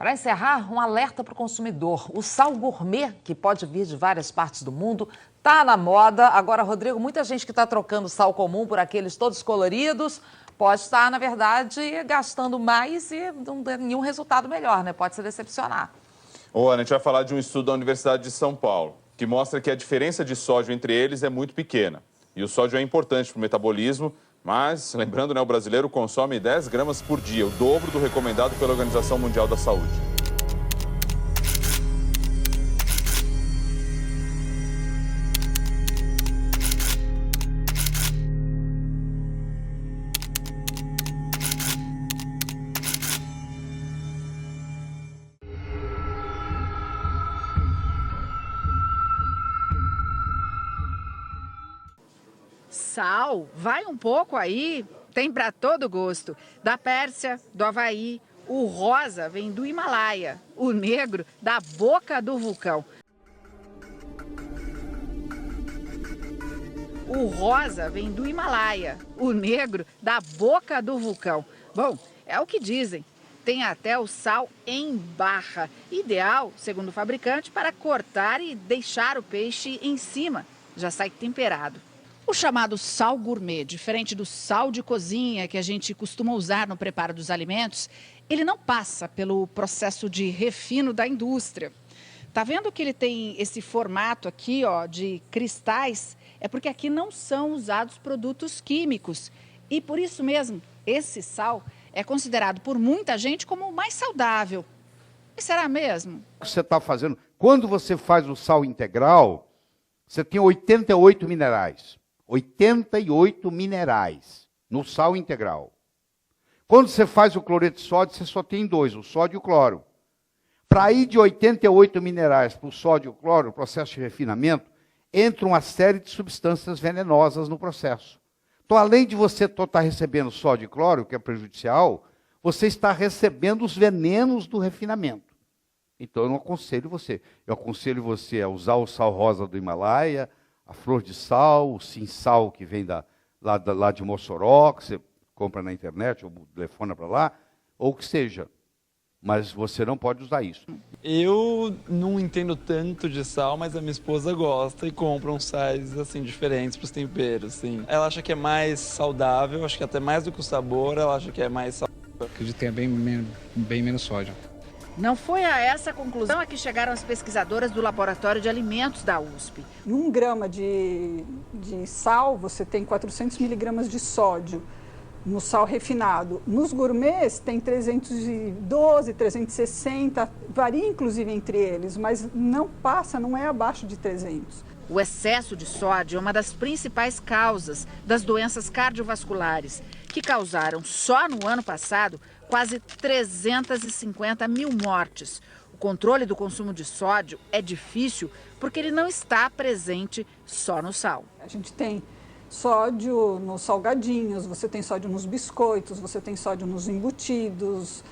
Para encerrar, um alerta para o consumidor. O sal gourmet, que pode vir de várias partes do mundo, está na moda. Agora, Rodrigo, muita gente que está trocando sal comum por aqueles todos coloridos pode estar, na verdade, gastando mais e não ter nenhum resultado melhor, né? Pode se decepcionar. Ana, a gente vai falar de um estudo da Universidade de São Paulo, que mostra que a diferença de sódio entre eles é muito pequena. E o sódio é importante para o metabolismo, mas, lembrando, né, o brasileiro consome 10 gramas por dia, o dobro do recomendado pela Organização Mundial da Saúde. Sal, vai um pouco aí, tem para todo gosto. Da Pérsia, do Havaí, o rosa vem do Himalaia, o negro da boca do vulcão. O rosa vem do Himalaia, o negro da boca do vulcão. Bom, é o que dizem. Tem até o sal em barra, ideal, segundo o fabricante, para cortar e deixar o peixe em cima. Já sai temperado. O chamado sal gourmet, diferente do sal de cozinha que a gente costuma usar no preparo dos alimentos, ele não passa pelo processo de refino da indústria. Tá vendo que ele tem esse formato aqui, ó, de cristais? É porque aqui não são usados produtos químicos. E por isso mesmo, esse sal é considerado por muita gente como o mais saudável. E será mesmo? Você está fazendo, quando você faz o sal integral, você tem 88 minerais. 88 minerais no sal integral. Quando você faz o cloreto de sódio, você só tem 2, o sódio e o cloro. Para ir de 88 minerais para o sódio e o cloro, o processo de refinamento, entra uma série de substâncias venenosas no processo. Então, além de você estar recebendo sódio e cloro, que é prejudicial, você está recebendo os venenos do refinamento. Então, eu não aconselho você. Eu aconselho você a usar o sal rosa do Himalaia, a flor de sal, o sinsal que vem lá de Mossoró, que você compra na internet ou telefona para lá, ou o que seja. Mas você não pode usar isso. Eu não entendo tanto de sal, mas a minha esposa gosta e compra uns sais assim, diferentes para os temperos. Sim. Ela acha que é mais saudável, acho que até mais do que o sabor, ela acha que é mais saudável. Acredito que tenha bem menos sódio. Não foi a essa conclusão a que chegaram as pesquisadoras do Laboratório de Alimentos da USP. Em 1 grama de sal, você tem 400 miligramas de sódio no sal refinado. Nos gourmets, tem 312, 360, varia inclusive entre eles, mas não é abaixo de 300. O excesso de sódio é uma das principais causas das doenças cardiovasculares, que causaram só no ano passado quase 350 mil mortes. O controle do consumo de sódio é difícil porque ele não está presente só no sal. A gente tem sódio nos salgadinhos, você tem sódio nos biscoitos, você tem sódio nos embutidos.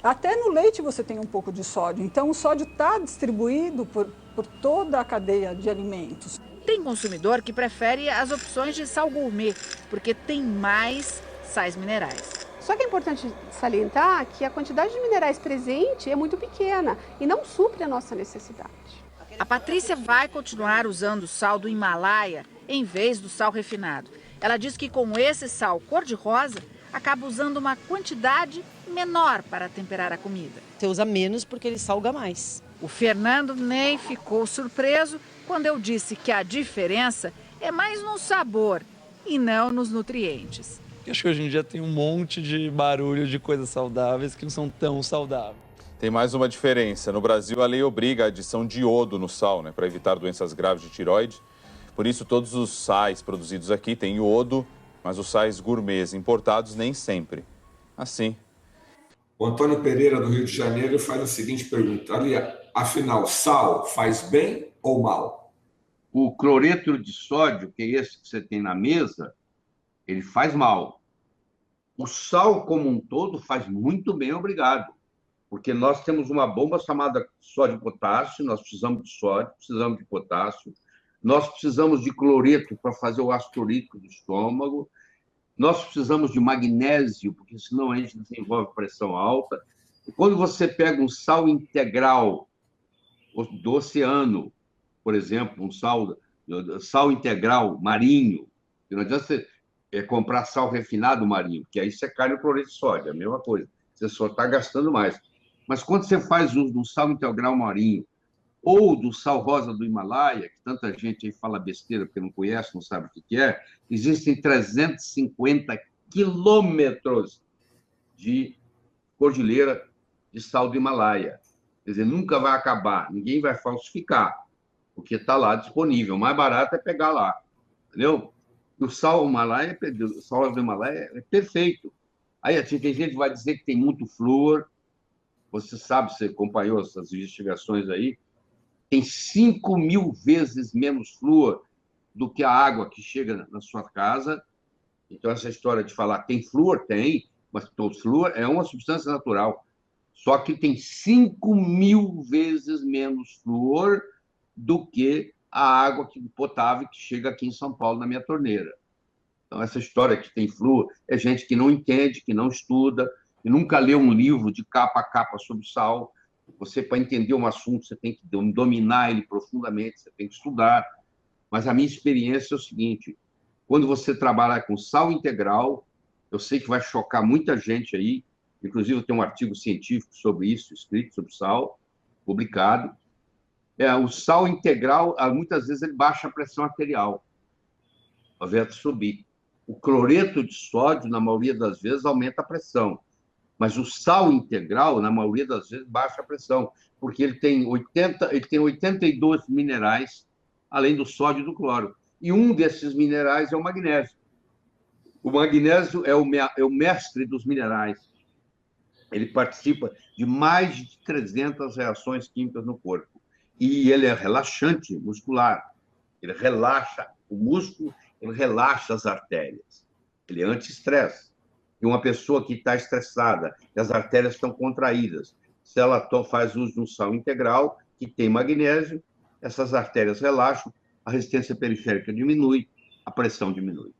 Até no leite você tem um pouco de sódio. Então o sódio está distribuído por toda a cadeia de alimentos. Tem consumidor que prefere as opções de sal gourmet, porque tem mais sais minerais. Só que é importante salientar que a quantidade de minerais presente é muito pequena e não supre a nossa necessidade. A Patrícia vai continuar usando o sal do Himalaia em vez do sal refinado. Ela diz que com esse sal cor-de-rosa, acaba usando uma quantidade menor para temperar a comida. Você usa menos porque ele salga mais. O Fernando nem ficou surpreso quando eu disse que a diferença é mais no sabor e não nos nutrientes. Acho que hoje em dia tem um monte de barulho de coisas saudáveis que não são tão saudáveis. Tem mais uma diferença. No Brasil, a lei obriga a adição de iodo no sal, né, para evitar doenças graves de tireoide. Por isso, todos os sais produzidos aqui têm iodo, mas os sais gourmets importados nem sempre. Assim. O Antônio Pereira, do Rio de Janeiro, faz a seguinte pergunta. Afinal, sal faz bem ou mal? O cloreto de sódio, que é esse que você tem na mesa, ele faz mal. O sal como um todo faz muito bem, obrigado. Porque nós temos uma bomba chamada sódio e potássio, nós precisamos de sódio, precisamos de potássio, nós precisamos de cloreto para fazer o ácido clorídrico do estômago, nós precisamos de magnésio, porque senão a gente desenvolve pressão alta. E quando você pega um sal integral do oceano, por exemplo, um sal integral marinho, que não adianta você comprar sal refinado marinho, porque aí você cai no cloreto de sódio, é a mesma coisa. Você só está gastando mais. Mas quando você faz uso do sal integral marinho ou do sal rosa do Himalaia, que tanta gente aí fala besteira porque não conhece, não sabe o que é, existem 350 quilômetros de cordilheira de sal do Himalaia. Quer dizer, nunca vai acabar, ninguém vai falsificar, porque está lá disponível. O mais barato é pegar lá, entendeu? O sal Himalaia, o sal do Himalaia é perfeito. Aí tem gente que vai dizer que tem muito flúor. Você sabe, você acompanhou essas investigações aí, tem 5.000 vezes menos flúor do que a água que chega na sua casa. Então, essa história de falar tem flúor, tem, mas o flúor é uma substância natural. Só que tem 5.000 vezes menos flúor do que a água potável que chega aqui em São Paulo na minha torneira. Então, essa história que tem flúor é gente que não entende, que não estuda, que nunca leu um livro de capa a capa sobre sal. Você, para entender um assunto, você tem que dominar ele profundamente, você tem que estudar. Mas a minha experiência é o seguinte: quando você trabalha com sal integral, eu sei que vai chocar muita gente aí, inclusive eu tenho um artigo científico sobre isso, escrito sobre sal, publicado. O sal integral, muitas vezes, ele baixa a pressão arterial, ao invés de subir. O cloreto de sódio, na maioria das vezes, aumenta a pressão. Mas o sal integral, na maioria das vezes, baixa a pressão, porque ele tem 82 minerais, além do sódio e do cloro. E um desses minerais é o magnésio. O magnésio é o mestre dos minerais. Ele participa de mais de 300 reações químicas no corpo. E ele é relaxante muscular. Ele relaxa o músculo, ele relaxa as artérias. Ele é anti-estresse. E uma pessoa que está estressada, e as artérias estão contraídas, se ela faz uso de um sal integral, que tem magnésio, essas artérias relaxam, a resistência periférica diminui, a pressão diminui.